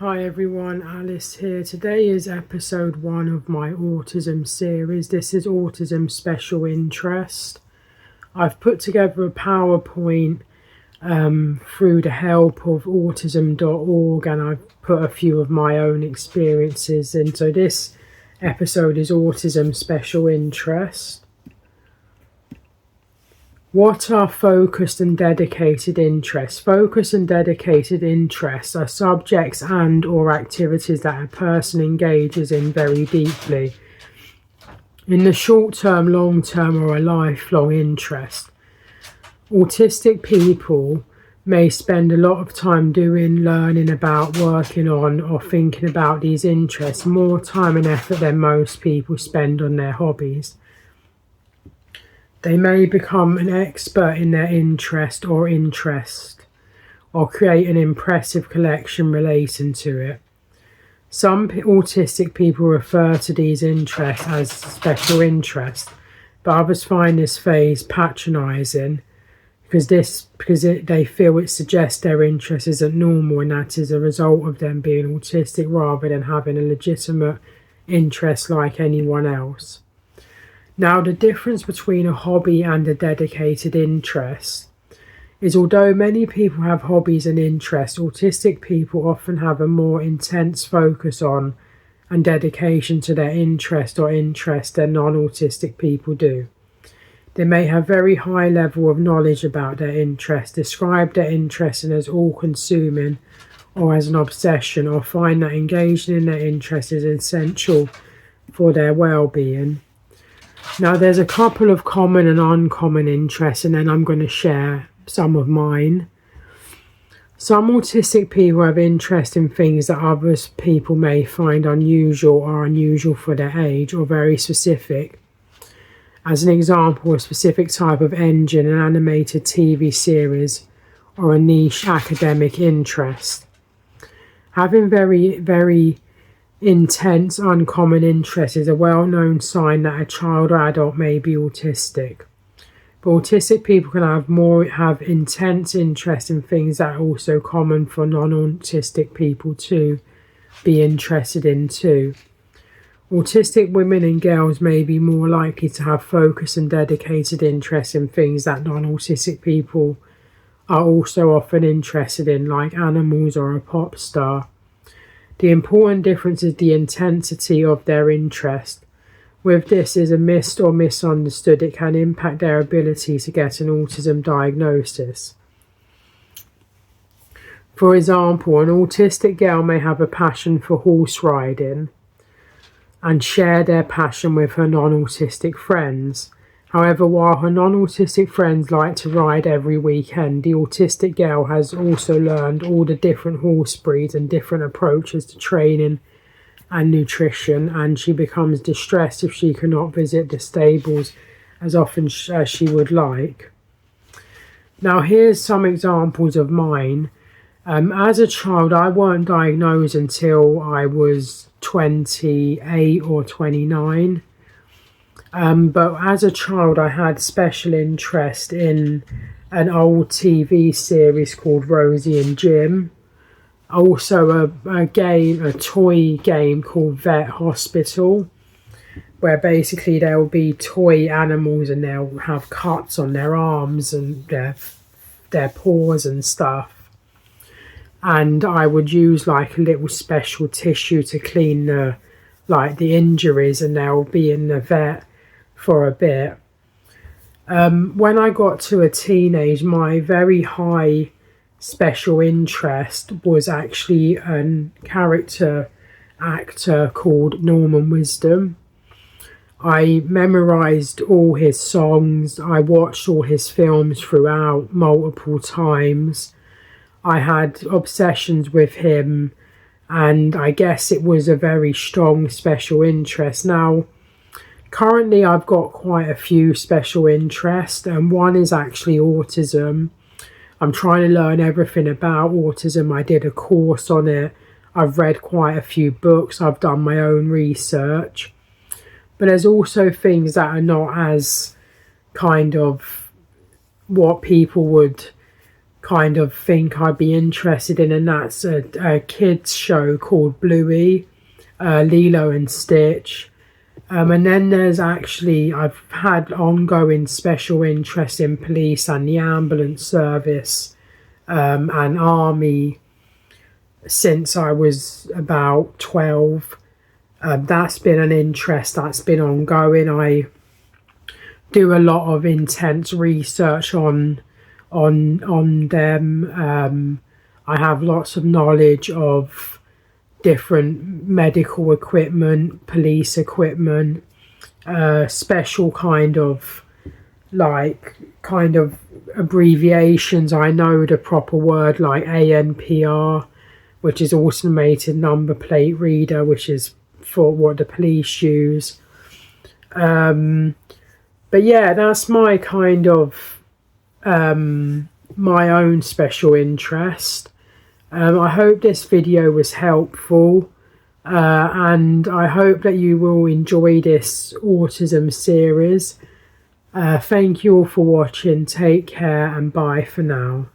Hi everyone, Alice here. Today is episode 1 of my autism series. This is Autism Special Interest. I've put together a PowerPoint through the help of autism.org, and I've put a few of my own experiences in. So this episode is Autism Special Interest. What are focused and dedicated interests? Focused and dedicated interests are subjects and or activities that a person engages in very deeply. In the short term, long term, or a lifelong interest. Autistic people may spend a lot of time doing, learning about, working on, or thinking about these interests, more time and effort than most people spend on their hobbies. They may become an expert in their interest, or create an impressive collection relating to it. Some autistic people refer to these interests as special interest, but others find this phrase patronising because they feel it suggests their interest isn't normal, and that is a result of them being autistic rather than having a legitimate interest like anyone else. Now, the difference between a hobby and a dedicated interest is, although many people have hobbies and interests, autistic people often have a more intense focus on and dedication to their interest than non-autistic people do. They may have very high level of knowledge about their interest, describe their interest as all-consuming or as an obsession, or find that engaging in their interest is essential for their well-being. Now, there's a couple of common and uncommon interests, and then I'm going to share some of mine. Some autistic people have interest in things that other people may find unusual for their age, or very specific. As an example, a specific type of engine, an animated TV series, or a niche academic interest. Having very intense, uncommon interest is a well-known sign that a child or adult may be autistic. But autistic people can have intense interest in things that are also common for non-autistic people to be interested in too. Autistic women and girls may be more likely to have focused and dedicated interest in things that non-autistic people are also often interested in, like animals or a pop star. The important difference is the intensity of their interest. With this is a missed or misunderstood, it can impact their ability to get an autism diagnosis. For example, an autistic girl may have a passion for horse riding and share their passion with her non-autistic friends. However, while her non-autistic friends like to ride every weekend, the autistic girl has also learned all the different horse breeds and different approaches to training and nutrition, and she becomes distressed if she cannot visit the stables as often as she would like. Now, here's some examples of mine. As a child, I weren't diagnosed until I was 28 or 29. But as a child, I had special interest in an old TV series called Rosie and Jim. Also a toy game called Vet Hospital, where basically there will be toy animals and they'll have cuts on their arms and their paws and stuff. And I would use like a little special tissue to clean the injuries, and they'll be in the vet for a bit. When I got to a teenage, my very high special interest was actually a character actor called Norman Wisdom. I memorized all his songs. I watched all his films throughout multiple times. I had obsessions with him, and I guess it was a very strong special interest. Now, currently I've got quite a few special interests, and one is actually autism. I'm trying to learn everything about autism. I did a course on it. I've read quite a few books. I've done my own research. But there's also things that are not as kind of what people would kind of think I'd be interested in, and that's a kids show called Bluey, Lilo and Stitch. And then there's actually, I've had ongoing special interest in police and the ambulance service and army since I was about 12. That's been an interest that's been ongoing. I do a lot of intense research on them. I have lots of knowledge of different medical equipment, police equipment, special kind of abbreviations. I know the proper word like ANPR, which is automated number plate reader, which is for what the police use. But yeah, that's my kind of my own special interest. I hope this video was helpful, and I hope that you will enjoy this autism series. Thank you all for watching. Take care and bye for now.